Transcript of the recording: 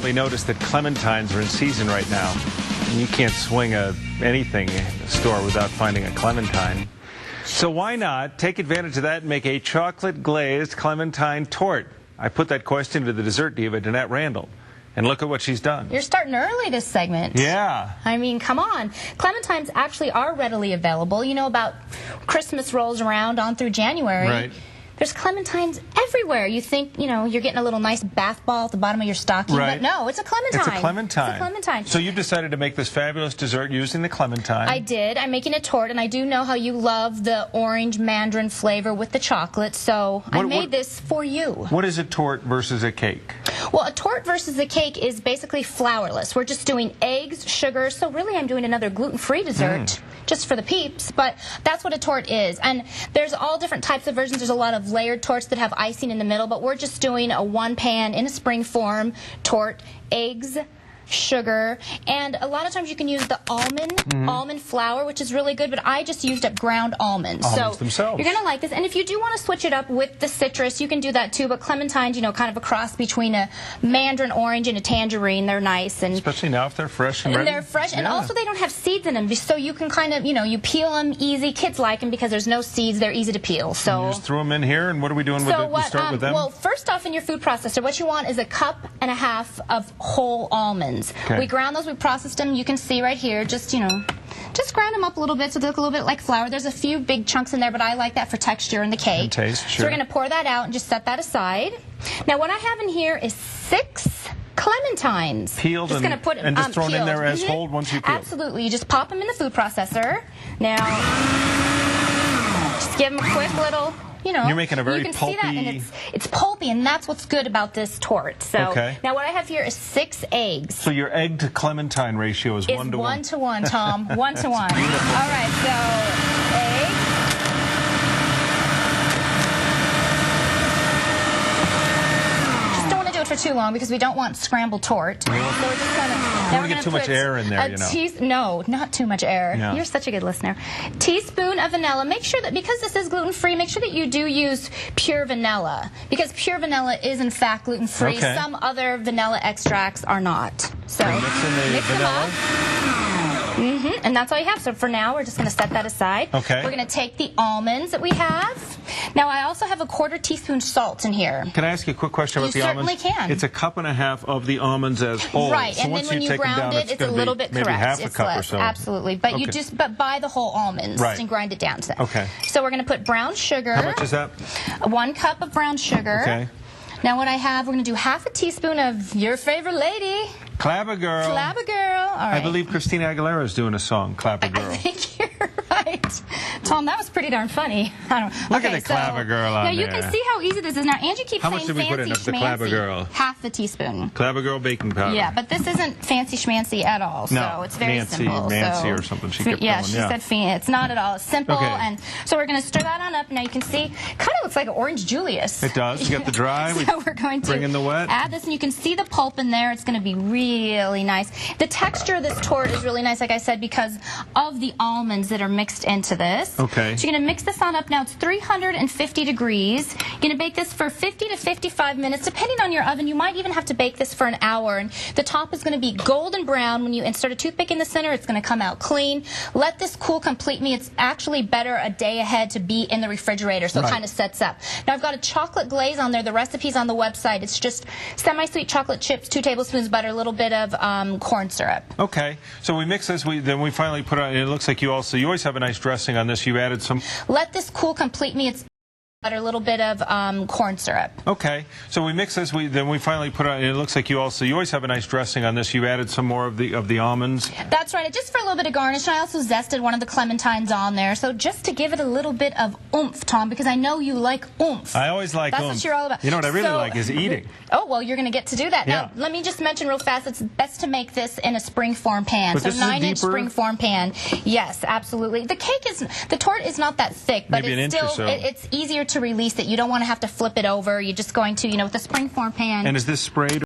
probably noticed that clementines are in season right now. And you can't swing anything in the store without finding a clementine. So why not take advantage of that and make a chocolate glazed clementine torte? I put that question to the dessert diva, Danette Randall. And look at what she's done. You're starting early this segment. Yeah. I mean, come on. Clementines actually are readily available. You know, about Christmas rolls around on through January. Right. There's clementines everywhere. You think, you know, you're getting a little nice bath ball at the bottom of your stocking, right. But no, it's a clementine. It's a clementine. It's a clementine. So you've decided to make this fabulous dessert using the clementine. I did. I'm making a torte, and I do know how you love the orange mandarin flavor with the chocolate, so I made this for you. What is a torte versus a cake? Well, a torte versus a cake is basically flourless. We're just doing eggs, sugar, so really I'm doing another gluten-free dessert just for the peeps, but that's what a torte is. And there's all different types of versions. There's a lot of layered tortes that have icing in the middle, but we're just doing a one-pan in a spring form torte, eggs, sugar, and a lot of times you can use the almond flour, which is really good, but I just used up ground almonds. Almonds so themselves. You're gonna like this, and if you do want to switch it up with the citrus, you can do that too. But clementines, you know, kind of a cross between a mandarin orange and a tangerine. They're nice, and especially now if they're fresh and ready. They're fresh, and also they don't have seeds in them, so you can kind of, you know, you peel them easy. Kids like them because there's no seeds. They're easy to peel. So you just throw them in here, and what are we doing with it? We start with them. Well, first off, in your food processor, what you want is a cup and a half of whole almonds. Okay. We ground those. We processed them. You can see right here. Just, you know, just grind them up a little bit so they look a little bit like flour. There's a few big chunks in there, but I like that for texture in the cake. And taste, sure. So we're going to pour that out and just set that aside. Now, what I have in here is 6 clementines. Peeled just and, put and just thrown peeled. in there as whole once you peel. Absolutely. You just pop them in the food processor. Now, just give them a quick little, you know. You're making a very you can pulpy. See that, and it's pulpy, and that's what's good about this torte. So now what I have here is 6 eggs. So your egg to clementine ratio is 1 to 1. 1 to 1, Tom. 1 to 1. All right, so egg. For too long because we don't want scrambled torte. So we're just gonna, don't want to get too much air in there, you know. No, not too much air. Yeah. You're such a good listener. Teaspoon of vanilla. Make sure that because this is gluten-free, make sure that you do use pure vanilla because pure vanilla is in fact gluten-free. Okay. Some other vanilla extracts are not. So mix them up. And that's all you have. So for now, we're just going to set that aside. Okay. We're going to take the almonds that we have. Now, I also have a 1/4 teaspoon salt in here. Can I ask you a quick question about the almonds? You certainly can. It's a cup and a half of the almonds as whole. Right, so and once then when you ground it, it's a little bit maybe correct. half a it's cup less, or so. absolutely. But you just buy the whole almonds and grind it down to that. Okay. So we're going to put brown sugar. How much is that? 1 cup of brown sugar. Okay. Now what I have, we're going to do half a teaspoon of your favorite lady. Clabber Girl. Clabber Girl. All right. I believe Christina Aguilera is doing a song, Clabber Girl. I think you're right. Tom, that was pretty darn funny. I don't, Look at the Clabber Girl on there. Now you there. can see how easy this is. Now Angie keeps saying fancy. How much did we put in of the Clabber Girl? Half a teaspoon. Clabber Girl baking powder. Yeah, but this isn't fancy schmancy at all. So no, it's very simple. Nancy or something. She kept she said fancy. It's not at all. It's simple. Okay. And so we're going to stir that on up. Now you can see, kind of looks like an orange Julius. It does. You got the dry. So we're going to bring in the wet. Add this, and you can see the pulp in there. It's going to be really nice. The texture of this torte is really nice, like I said, because of the almonds that are mixed into this. Okay. So you're going to mix this on up. Now it's 350 degrees. You're going to bake this for 50 to 55 minutes, depending on your oven. You might even have to bake this for an hour. And the top is going to be golden brown. When you insert a toothpick in the center, it's going to come out clean. Let this cool completely. It's actually better a day ahead to be in the refrigerator, so it kind of sets up. Now I've got a chocolate glaze on there. The recipe's on the website. It's just semi-sweet chocolate chips, 2 tablespoons butter, a little bit of corn syrup. Okay, so we mix this. Then we finally put it on. It looks like you always have a nice dressing on this. You added some. Let this cool completely. It's butter, a little bit of corn syrup. Okay, so we mix this. Then we finally put it on. It looks like you always have a nice dressing on this. You added some more of the almonds. That's right. Just for a little bit of garnish. I also zested one of the clementines on there, so just to give it a little bit of oomph, Tom, because I know you like oomph. I always like oomph. That's what you're all about. You know what I really like is eating. Oh, well, you're going to get to do that. Yeah. Now, let me just mention real fast, it's best to make this in a springform pan. But so this is a 9-inch deeper springform pan. Yes, absolutely. The torte is not that thick, but maybe it's still, it's easier to release it. You don't want to have to flip it over. You're just going to, with the springform pan. And is this sprayed?